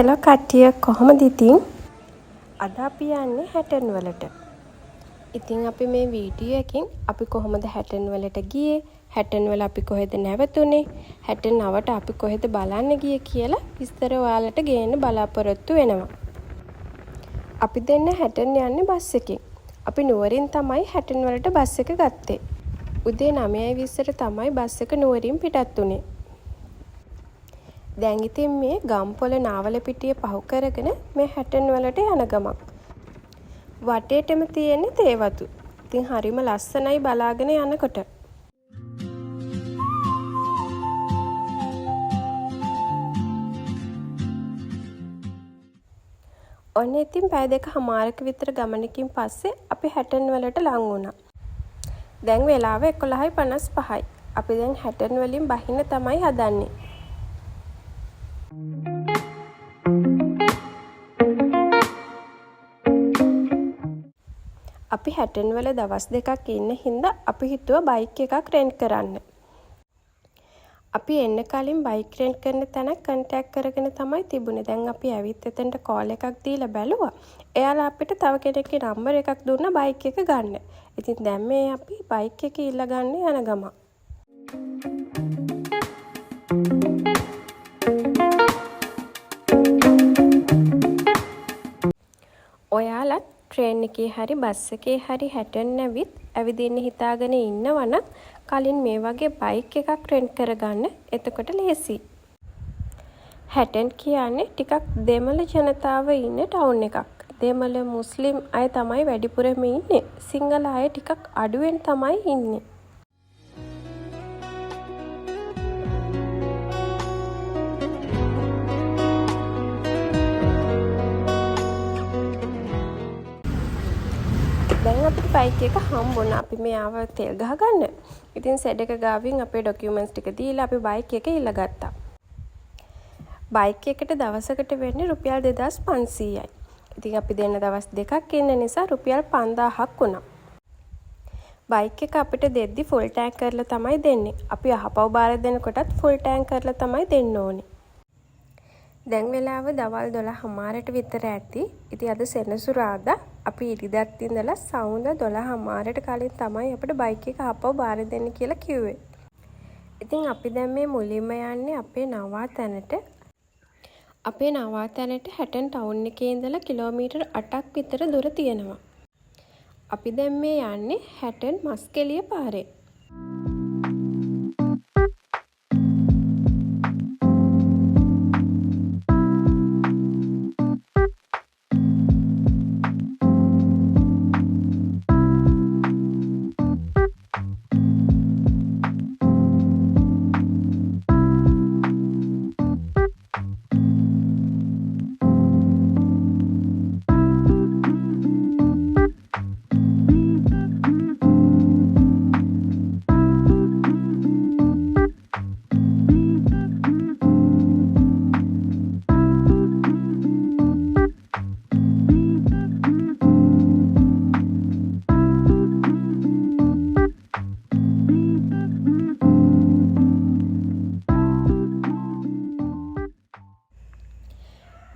Hello කට්ටිය කොහොමද ඉතින්? අද අපි යන්නේ හැටන් වලට. ඉතින් අපි මේ වීඩියෝ එකකින් අපි කොහොමද හැටන් වලට ගියේ, හැටන් වල අපි කොහෙද නැවතුනේ, හැටන් නවට අපි කොහෙද බලන්න ගියේ කියලා විස්තර ඔයාලට ගේන්න බලාපොරොත්තු වෙනවා. අපි දෙන්න හැටන් යන්නේ බස් එකකින්. අපි නුවරින් තමයි හැටන් වලට බස් එක ගත්තේ. උදේ 9:20ට තමයි බස් එක නුවරින් පිටත් වුනේ. දැන් ඉතින් මේ ගම්පොළ නාවලපිටිය පහු කරගෙන මේ හැටන් වලට යන ගමන්. වටේටම තියෙන්නේ තේ වතු. ඉතින් හරිම ලස්සනයි බලාගෙන යනකොට. ඔන්න ඉතින් පැය 2:00ක විතර ගමනකින් පස්සේ අපි හැටන් වලට ලං වුණා. දැන් වෙලාව 11:55යි. අපි දැන් හැටන් වලින් බහින්න තමයි හදන්නේ. අපි හැටන් වල දවස් 2ක් ඉන්න හින්දා අපි හිතුවා බයික් එකක් රෙන්ට් කරන්න. අපි එන්න කලින් බයික් රෙන්ට් කරන තැනක් කන්ටැක්ට් කරගෙන තමයි තිබුණේ. දැන් අපි ඇවිත් එතනට කෝල් එකක් දීලා බැලුවා. එයාලා අපිට තව කෙනෙක්ගේ නම්බර් එකක් දුන්නා බයික් එක ගන්න. ඉතින් දැන් මේ අපි බයික් එක ඉල්ල ගන්න යන ගමන්. ඔයාලත් ට්‍රේන් එකේ හරි බස් එකේ හරි හැටන් ඇවිදින්න හිතාගෙන ඉන්නවනම් කලින් මේ වගේ බයික් එකක් රෙන්ට් කරගන්න. එතකොට ලේසි. හැටන් කියන්නේ ටිකක් දෙමළ ජනතාව ඉන්න ටවුන් එකක්. දෙමළ මුස්ලිම් අය තමයි වැඩිපුරම ඉන්නේ. සිංහල අය ටිකක් අඩුවෙන් තමයි ඉන්නේ. දැන් අපිට බයික් එක හම්බුණා. අපි මේ ආව තෙල් ගහගන්න. ඉතින් සෙඩ් එක ගාවින් අපේ ඩොකියුමන්ට්ස් ටික දීලා අපි බයික් එක ඉල්ලගත්තා. බයික් එකට දවසකට වෙන්නේ රුපියල් 2500යි. ඉතින් අපි දෙන්න දවස් 2ක් ඉන්න නිසා රුපියල් 5000ක් වුණා. බයික් එක අපිට දෙද්දි ෆුල් ටැන්ක් කරලා තමයි දෙන්නේ. අපි අහපව් බාර දෙනකොටත් ෆුල් ටැන්ක් කරලා තමයි දෙන්න ඕනේ. දැන් වෙලාව දවල් 12:00ට විතර ඇති. ඉතින් අද සෙනසුරාදා අපි ඉරිදත් ඉඳලා සවුන්දා 12:00ට කලින් තමයි අපිට බයික් එක ආපහු බාර දෙන්න කියලා කිව්වේ. ඉතින් අපි දැන් මේ මුලින්ම යන්නේ අපේ නවාතැනට. අපේ නවාතැනට හැටන් ටවුන් එකේ ඉඳලා කිලෝමීටර් 8ක් විතර දුර තියෙනවා. අපි දැන් මේ යන්නේ හැටන් මස්කෙලිය පාරේ.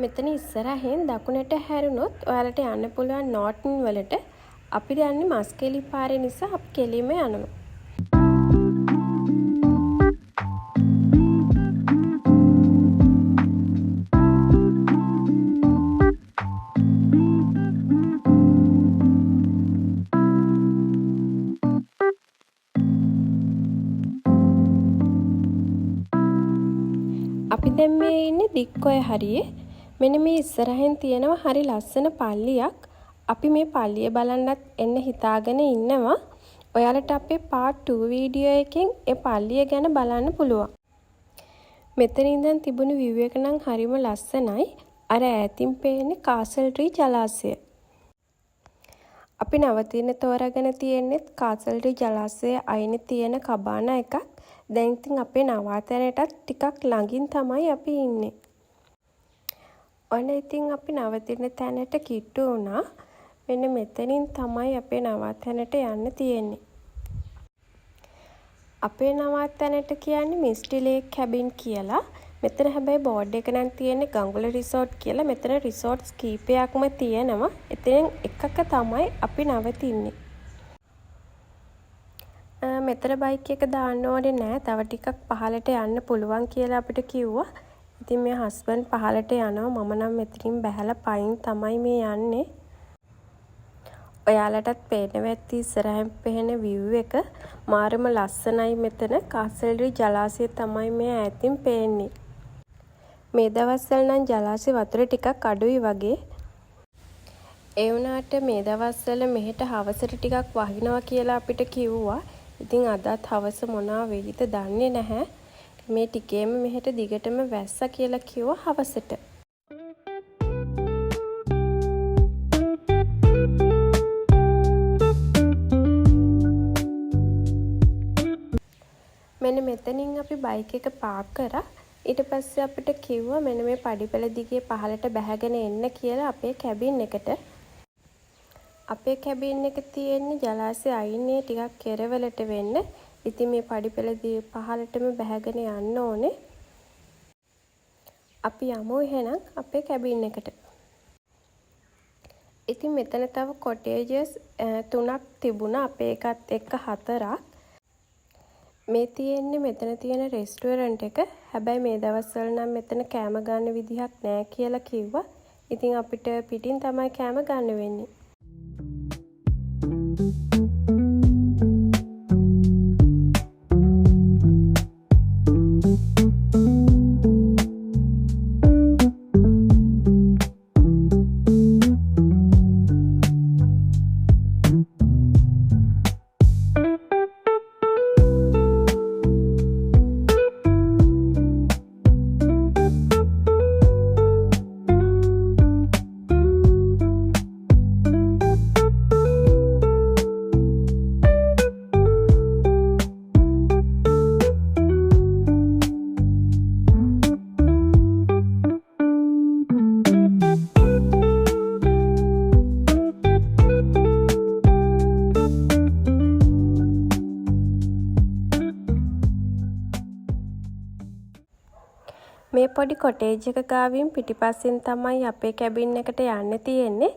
මෙතන ඉස්සරහින් දකුණට හැරුණොත් ඔයාලට යන්න පුළුවන් නෝටන් වලට. අපි යන්නේ මස්කෙලි පාරේ නිසා අපි කෙලිම යනවා. අපි දැන් මේ ඉන්නේ දික්කොය හරියේ. මෙන්න මේ ඉස්සරහින් තියෙනවා හරි ලස්සන පල්ලියක්. අපි මේ පල්ලිය බලන්නත් එන්න හිතාගෙන ඉන්නවා. ඔයාලට අපේ part 2 වීඩියෝ එකෙන් ඒ පල්ලිය ගැන බලන්න පුළුවන්. මෙතන ඉඳන් තිබුණු view එක නම් හරිම ලස්සනයි. අර ඈතින් පේන්නේ කාසල් ට්‍රී ජලාශය. අපි නවතින තෝරාගෙන තියෙන්නේ කාසල් ට්‍රී ජලාශය අයිනේ තියෙන කබාන එකක්. දැන් ඉතින් අපේ නවාතැනටත් ටිකක් ළඟින් තමයි අපි ඉන්නේ. ඔන්න ඉතින් අපි නවතින තැනට කිට්ටු වුණා. මෙන්න මෙතනින් තමයි අපේ නවාතැනට යන්න තියෙන්නේ. අපේ නවාතැනට කියන්නේ මිස්ටි ලේක් කැබින් කියලා. මෙතන හැබැයි බෝඩ් එක නම් තියෙන්නේ ගංගුල රිසෝට් කියලා. මෙතන රිසෝට්ස් කීපයක්ම තියෙනවා. එතෙන් එකක තමයි අපි නවතින්නේ. මෙතන බයික් එක දාන්න ඕනේ නෑ. තව ටිකක් පහළට යන්න පුළුවන් කියලා අපිට කිව්වා. ඉතින් මේ හස්බන්ඩ් පහළට යනවා. මම නම් මෙතනින් බැහැලා පයින් තමයි මේ යන්නේ. ඔයාලටත් පේනවා ඇති ඉස්සරහින් පෙනෙන view එක. මාරම ලස්සනයි මෙතන. කාසල්රි ජලාශය තමයි මේ ඈතින් පේන්නේ. මේ දවස්වල නම් ජලාශේ වතුර ටිකක් අඩුයි වගේ. ඒ වුණාට මේ දවස්වල මෙහෙට හවසට ටිකක් වහිනවා කියලා අපිට කිව්වා. ඉතින් අදත් හවස මොනවා වෙයිද දන්නේ නැහැ. මේ ටිකේම මෙහෙට දිගටම වැස්සා කියලා කිව්වා හවසට. මෙන්න මෙතනින් අපි බයික් එක පාක් කරා. ඊට පස්සේ අපිට කිව්වා මෙන්න මේ පඩිපෙළ දිගේ පහළට බැහැගෙන එන්න කියලා අපේ කැබින් එකට. අපේ කැබින් එක තියෙන්නේ ජලාශය අයිනේ ටිකක් කෙරවලට වෙන්න. ඉතින් මේ පඩිපෙළ දිගේ පහළටම බැහැගෙන යන්න ඕනේ. අපි යමු එහෙනම් අපේ කැබින් එකට. ඉතින් මෙතන තව කොටේජස් 3ක් තිබුණා. අපේ එකත් එක්ක 4ක්. මේ තියෙන්නේ මෙතන තියෙන රෙස්ටුරන්ට් එක. හැබැයි මේ දවස්වල නම් මෙතන කෑම ගන්න විදිහක් නෑ කියලා කිව්වා. ඉතින් අපිට පිටින් තමයි කෑම ගන්න වෙන්නේ. මේ පොඩි කොටේජ් එක ගාවින් පිටිපස්සෙන් තමයි අපේ කැබින් එකට යන්න තියෙන්නේ.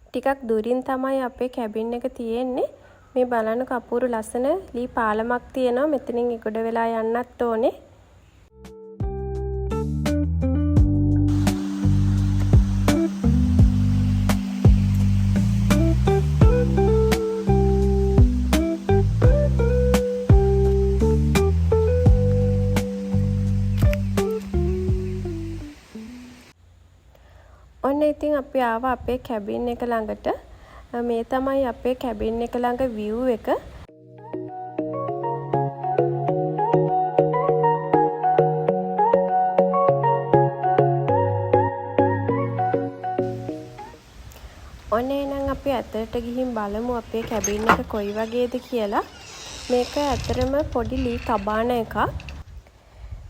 ටිකක් දුරින් තමයි අපේ කැබින් එක තියෙන්නේ. මේ බලන්න කපුරු ලස්සන ලී පාලමක් තියෙනවා. මෙතනින් ඉගොඩ වෙලා යන්නත් ඕනේ. ඔන්න ඉතින් අපි ආවා අපේ කැබින් එක ළඟට. මේ තමයි අපේ කැබින් එක ළඟ view එක. ඔන්න එහෙනම් අපි ඇතුළට ගිහින් බලමු අපේ කැබින් එක කොයි වගේද කියලා. මේක ඇතරම පොඩි ලී කබාන එකක්.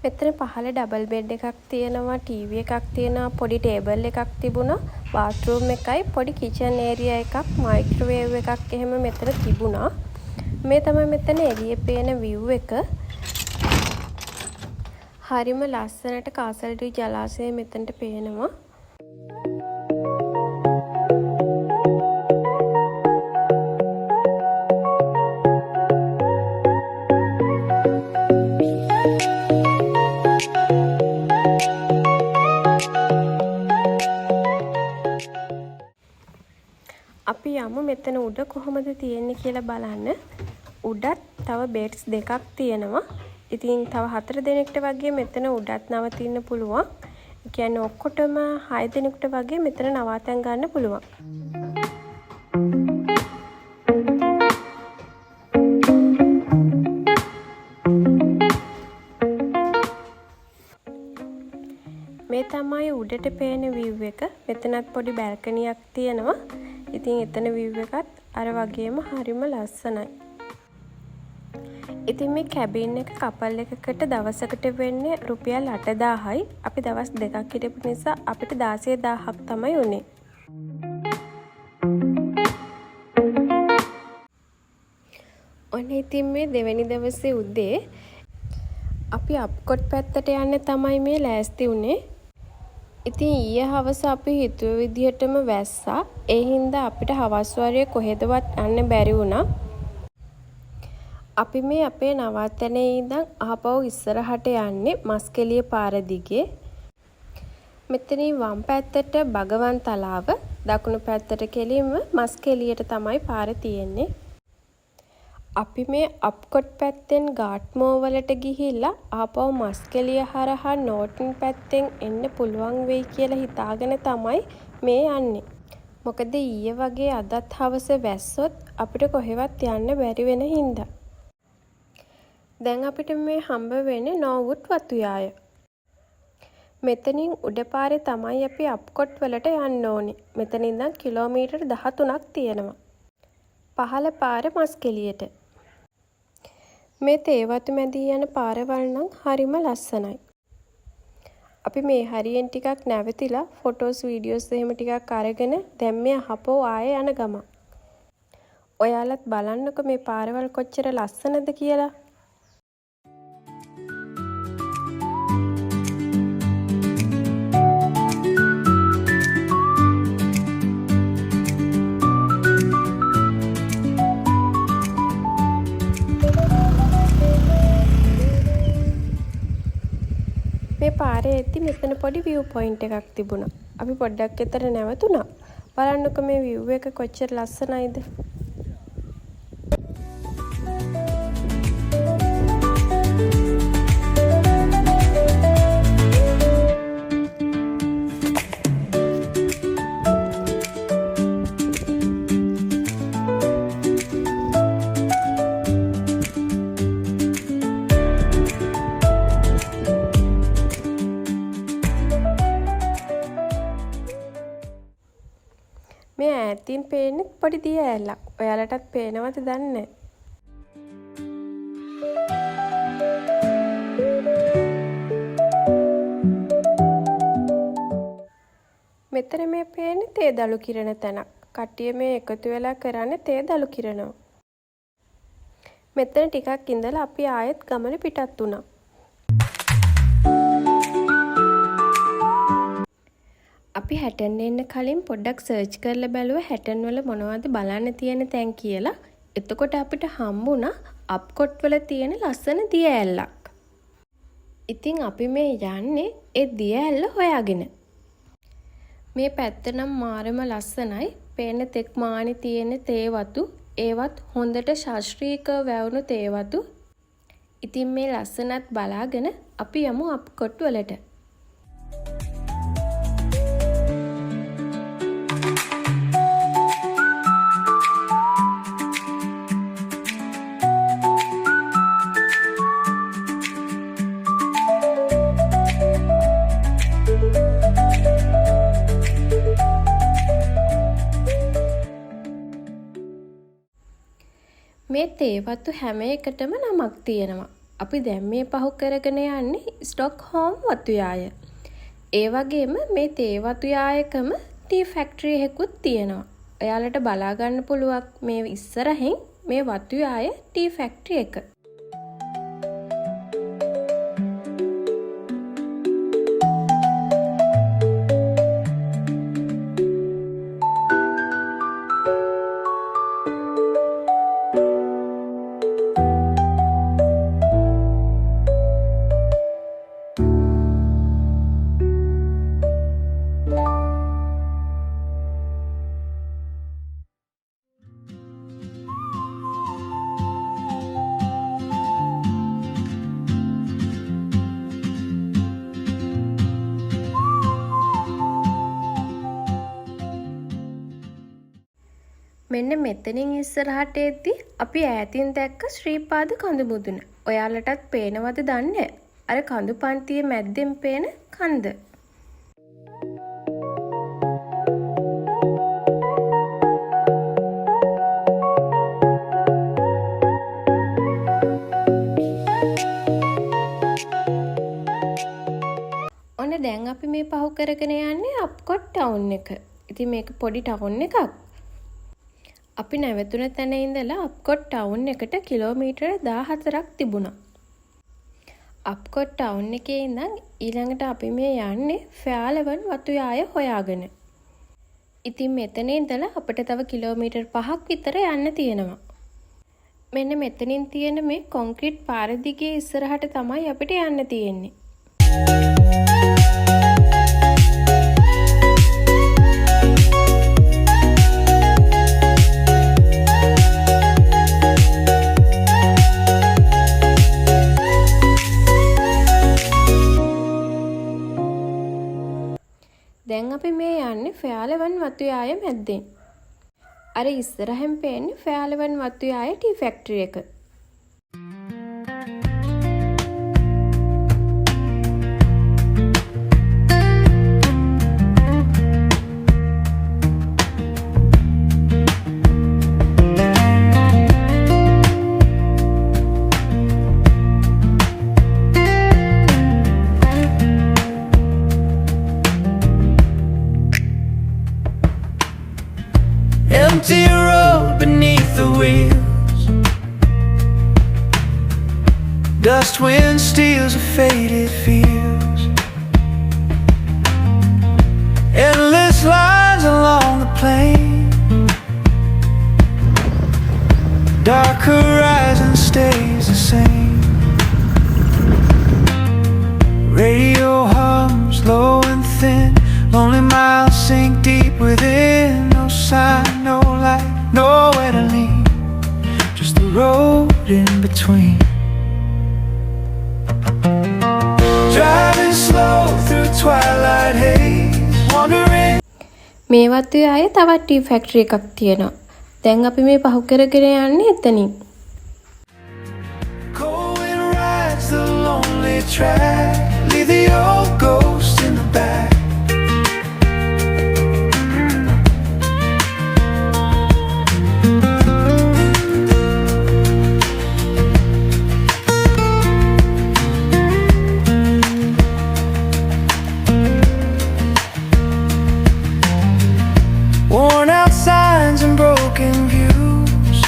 මෙතන පහළ ඩබල් බෙඩ් එකක් තියෙනවා, ටීවී එකක් තියෙනවා, පොඩි ටේබල් එකක් තිබුණා, බාත්රූම් එකයි, පොඩි කිචන් ඒරියා එකක්, මයික්‍රෝවේව් එකක් එහෙම මෙතන තිබුණා. මේ තමයි මෙතන එළියේ පේන view එක. හරිම ලස්සනට කාසල්රි ජලාශය මෙතනට පේනවා. අපි යමු මෙතන උඩ කොහොමද තියෙන්නේ කියලා බලන්න. උඩත් තව බෙඩ්ස් දෙකක් තියෙනවා. ඉතින් තව 4 දෙනෙක්ට වගේ මෙතන උඩත් නවතින්න පුළුවන්. ඒ කියන්නේ ඔක්කොටම 6 දෙනෙකුට වගේ මෙතන නවාතැන් ගන්න පුළුවන්. මේ තමයි උඩට පේන view එක. මෙතනත් පොඩි බැල්කනියක් තියෙනවා. ඉතින් එතන view එකත් අර වගේම හරිම ලස්සනයි. ඉතින් මේ කැබින් එක කපල් එකකට දවසකට වෙන්නේ රුපියල් 8000යි. අපි දවස් දෙකක් හිටපු නිසා අපිට 16000ක් තමයි උනේ. ඔන්න ඉතින් මේ දෙවැනි දවසේ උදේ අපි අප්කොට් පැත්තට යන්න තමයි මේ ලෑස්ති වුණේ. ඉතින් ඊයේ හවස අපි හිතුව විදිහටම වැස්සා. ඒ හින්දා අපිට හවස් වරුවේ කොහෙදවත් යන්න බැරි වුණා. අපි මේ අපේ නවාතැනේ ඉඳන් ආපහු ඉස්සරහට යන්නේ මස්කෙලිය පාර දිගේ. මෙතනින් වම් පැත්තට භගවන් තලාව, දකුණු පැත්තට කෙලින්ම මස්කෙලියට තමයි පාර තියෙන්නේ. අපි මේ අප්කොට් පැත්තෙන් ගාට්මෝ වලට ගිහිල්ලා ආපහු මස්කෙලිය හරහා නෝටන් පැත්තෙන් එන්න පුළුවන් වෙයි කියලා හිතාගෙන තමයි මේ යන්නේ. මොකද ඊයේ වගේ අදත් හවස වැස්සොත් අපිට කොහෙවත් යන්න බැරි වෙන හින්දා. දැන් අපිට මේ හම්බ වෙන්නේ නෝවුඩ් වතුයාය. මෙතනින් උඩ පාරේ තමයි අපි අප්කොට් වලට යන්න ඕනේ. මෙතන ඉඳන් කිලෝමීටර් 13ක් තියෙනවා. පහළ පාර මස්කෙලියට. මේ තේවතු මැදී යන පාරවල් නම් හරිම ලස්සනයි. අපි මේ හරියෙන් ටිකක් නැවතිලා ෆොටෝස් වීඩියෝස් එහෙම ටිකක් අරගෙන දැන් මේ හපෝ ආයේ යන ගම. ඔයාලත් බලන්නකෝ මේ පාරවල් කොච්චර ලස්සනද කියලා. මේ පාරේ එද්දි මෙතන පොඩි view point එකක් තිබුණා. අපි පොඩ්ඩක් එතන නැවතුණා. බලන්නකෝ මේ view එක කොච්චර ලස්සනයිද. මේ ඈතින් පේන්නේ පොඩි දිය ඇල්ලක්. ඔයාලටත් පේනවද දන්නේ මෙතන මේ පේන්නේ තේ දළු කිරණ තැනක්. කට්ටිය මේ එකතු වෙලා කරන්නේ තේ දළු කිරනවා. මෙතන ටිකක් ඉඳලා අපි ආයෙත් ගමන පිටත් වුණා. අපි හැටන් එන්න කලින් පොඩ්ඩක් සර්ච් කරලා බැලුවා හැටන් වල මොනවද බලන්න තියෙන තැන් කියලා. එතකොට අපිට හම්බුණා අප්කොට් වල තියෙන ලස්සන දිය ඇල්ලක්. ඉතින් අපි මේ යන්නේ ඒ දිය ඇල්ල හොයාගෙන. මේ පැත්ත නම් මාරම ලස්සනයි. පේන තෙක් මානි තියෙන තේ වතු. ඒවත් හොඳට ශාස්ත්‍රීයව වැවුණු තේ වතු. ඉතින් මේ ලස්සනත් බලාගෙන අපි යමු අප්කොට් වලට. මේ තේවතු හැම එකටම නමක් තියෙනවා. අපි දැන් මේ පහු කරගෙන යන්නේ ස්ටොක්හෝම් වතුයාය. ඒ වගේම මේ තේවතුයායකම ටී ෆැක්ටරි එකකුත් තියෙනවා. ඔයාලට බලා ගන්න පුළුවන් මේ ඉස්සරහින් මේ වතුයාය ටී ෆැක්ටරි එක. මෙන්න මෙතනින් ඉස්සරහට එද්දි අපි ඈතින් දැක්ක ශ්‍රීපාද කඳු මුදුන. ඔයාලටත් පේනවද දන්නේ? අර කඳු පන්තියේ මැද්දෙන් පේන කන්ද. ඔන්න දැන් අපි මේ පහු කරගෙන යන්නේ අප්කොට් ටවුන් එක. ඉතින් මේක පොඩි ටවුන් එකක්. අපි නැවතුන තැන ඉඳලා අප්කොට් ටවුන් එකට කිලෝමීටර 14ක් තිබුණා. අප්කොට් ටවුන් එකේ ඉඳන් ඊළඟට අපි මේ යන්නේ ෆෑලවන් වතුයාය හොයාගෙන. ඉතින් මෙතන ඉඳලා අපිට තව කිලෝමීටර් 5ක් විතර යන්න තියෙනවා. මෙන්න මෙතනින් තියෙන මේ කොන්ක්‍රීට් පාර දිගේ ඉස්සරහට තමයි අපිට යන්න තියෙන්නේ. දැන් අපි මේ යන්නේ ෆෑලවන් වතුයාය මැද්දෙන්. අර ඉස්සරහෙන් පේන්නේ ෆෑලවන් වතුයාය ටී ෆැක්ටරි එක. Empty road beneath the wheels, dust wind steals a faded fields, endless lines along the plain, dark horizon stays the same. Radio hums low and thin, lonely miles sink deep within. No sign, no light, nowhere to lean, just the road in between. Driving slow through twilight haze, wandering. මේ වතුයායේ තවත් T factory එකක් තියෙනවා. දැන් අපි මේ පහු කරගෙන යන්නේ එතනින්. Cold wind rides the lonely track, leave the old ghost in the back. Worn out signs and broken views,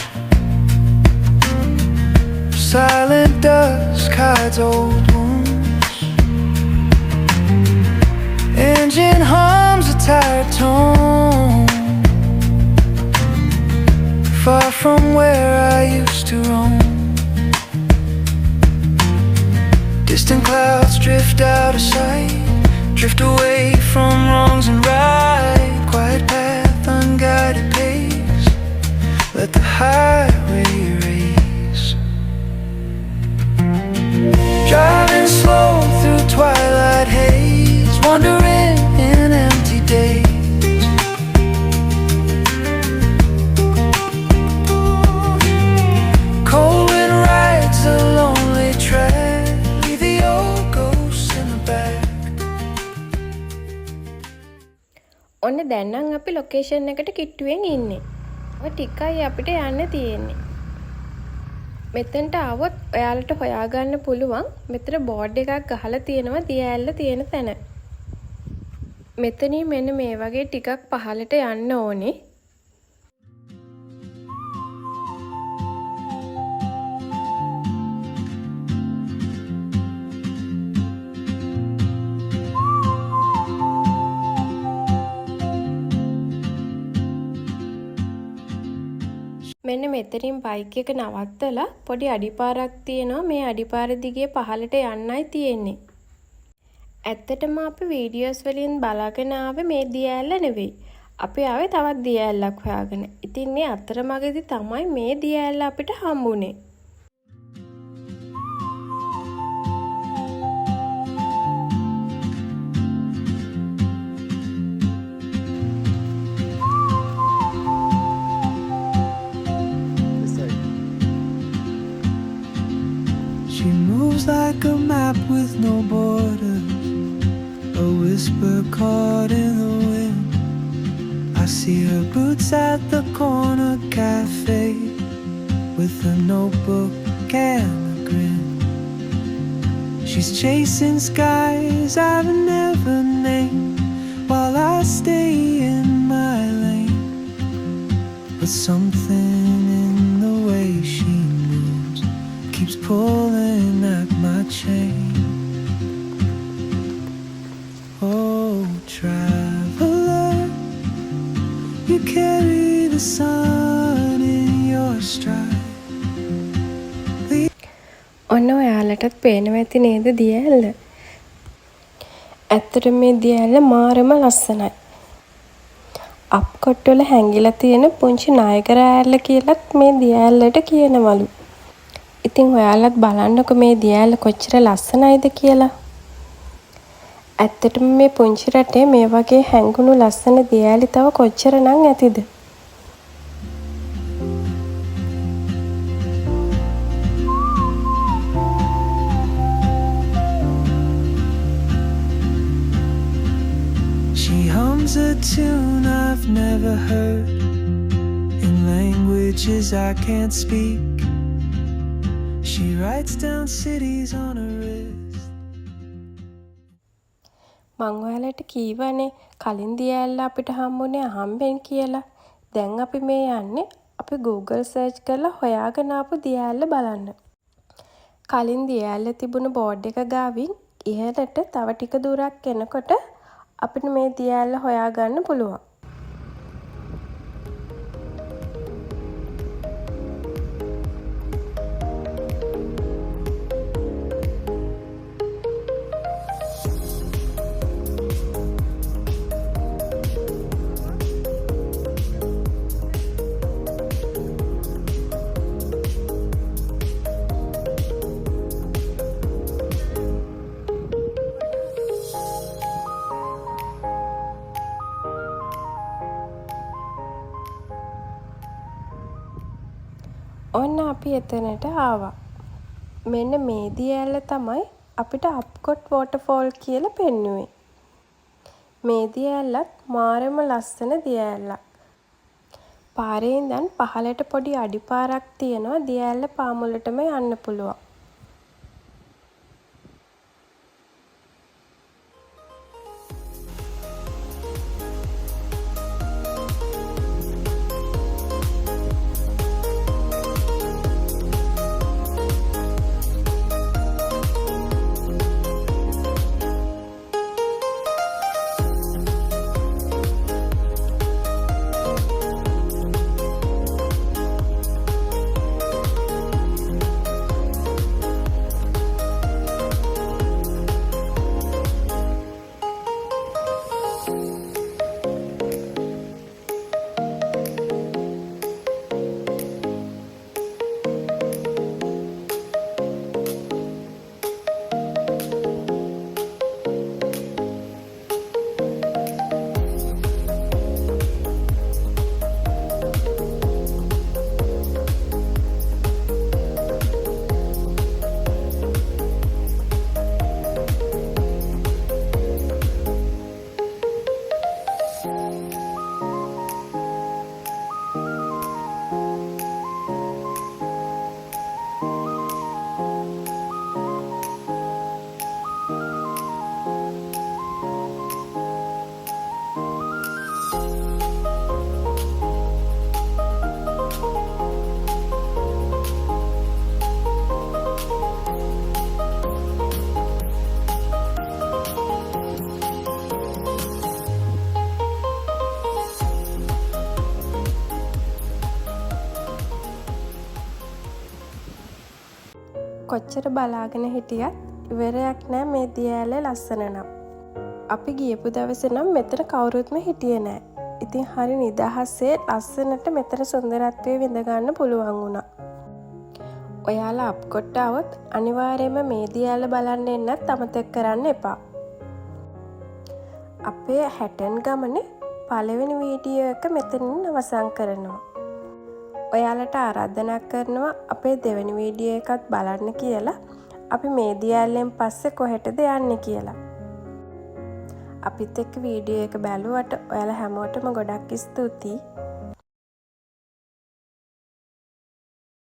silent dusk hides old wounds, engine hums a tired tone, far from where I used to roam. Distant clouds drift out of sight, drift away from wrongs and right. Quiet path, unguided pace, let the highway race. Driving slow through twilight haze, wandering in empty days. Cold wind rides a lonely track, leave the old ghosts in the back. ඔන්න දැන් නම් අපි location එකට කිට්ටුවෙන් ඉන්නේ. ඔය ටිකයි අපිට යන්න තියෙන්නේ. මෙතෙන්ට ආවොත් ඔයාලට හොයාගන්න පුළුවන් මෙතන බෝඩ් එකක් ගහලා තියෙනවා දියඇල්ල තියෙන තැන. මෙතනින් මෙන්න මේ වගේ ටිකක් පහළට යන්න ඕනේ. මෙන්න මෙතනින් බයික් එක නවත්තලා පොඩි අඩිපාරක් තියෙනවා. මේ අඩිපාර දිගේ පහළට යන්නයි තියෙන්නේ. ඇත්තටම අපි වීඩියෝස් වලින් බලාගෙන ආවේ මේ දියඇල්ල නෙවෙයි. අපි ආවේ තවත් දියඇල්ලක් හොයාගෙන. ඉතින් මේ අතරමඟදී තමයි මේ දියඇල්ල අපිට හම්බුනේ. She moves like a map with no borders, a whisper caught in the wind. I see her boots at the corner cafe, with a notebook and a grin. She's chasing skies I've never named, while I stay in my lane. But something in the way she moves keeps pulling at my chain. stride. ඔන්න ඔයාලටත් පේනවා ඇති නේද දිය ඇල්ල? ඇත්තට මේ දිය ඇල්ල මාරම ලස්සනයි. Up කොට්ටවල හැංගිලා තියෙන පුංචි නායගරා ඇල්ල කියලත් මේ දිය ඇල්ලට කියනවලු. ඉතින් ඔයාලත් බලන්නකො මේ දිය ඇල්ල කොච්චර ලස්සනයිද කියලා. ඇත්තටම මේ පුංචි රටේ මේ වගේ හැංගුණු ලස්සන දිය ඇලි තව කොච්චරනම් ඇතිද? She hums a tune I've never heard in languages I can't speak. She writes down cities on her wrist. මං ඔයාලට කීවනේ කලින් දිය ඇල්ල අපිට හම්බුනේ අහම්බෙන් කියලා. දැන් අපි මේ යන්නේ අපි Google search කරලා හොයාගෙන ආපු දිය ඇල්ල බලන්න. කලින් දිය ඇල්ල තිබුණ බෝඩ් එක ගාවින් ඉහළට තව ටික දුරක් යනකොට අපිට මේ දිය ඇල්ල හොයාගන්න පුළුවන්. ඔන්න අපි එතනට ආවා. මෙන්න මේ දිය ඇල්ල තමයි අපිට අප්කොට් වෝටර්ෆෝල් කියලා පෙන්නුවේ. මේ දිය ඇල්ලත් මාරම ලස්සන දිය ඇල්ලක්. පාරේ ඉඳන් පහළට පොඩි අඩිපාරක් තියෙනවා දිය ඇල්ල පාමුලටම යන්න පුළුවන්. කොච්චර බලාගෙන හිටියත් ඉවරයක් නෑ මේ දිය ඇල්ල ලස්සන නම්. අපි ගියපු දවසේ නම් මෙතන කවුරුත්ම හිටියේ නෑ. ඉතින් හරි නිදහසේ ලස්සනට මෙතන සුන්දරත්වය විඳ ගන්න පුළුවන් වුණා. ඔයාලා අප්කොට්ට આવොත් අනිවාර්යයෙන්ම මේ දිය ඇල්ල බලන්න එන්නත් අමතක කරන්න එපා. අපේ හැටන් ගමනේ පළවෙනි වීඩියෝ එක මෙතනින් අවසන් කරනවා. ඔයාලට ආරාධනා කරනවා අපේ දෙවෙනි වීඩියෝ එකත් බලන්න කියලා. අපි මේ දිය ඇල්ලෙන් පස්සේ කොහෙටද යන්නේ කියලා. අපිත් එක්ක වීඩියෝ එක බැලුවට ඔයාලා හැමෝටම ගොඩක් ස්තුතියි.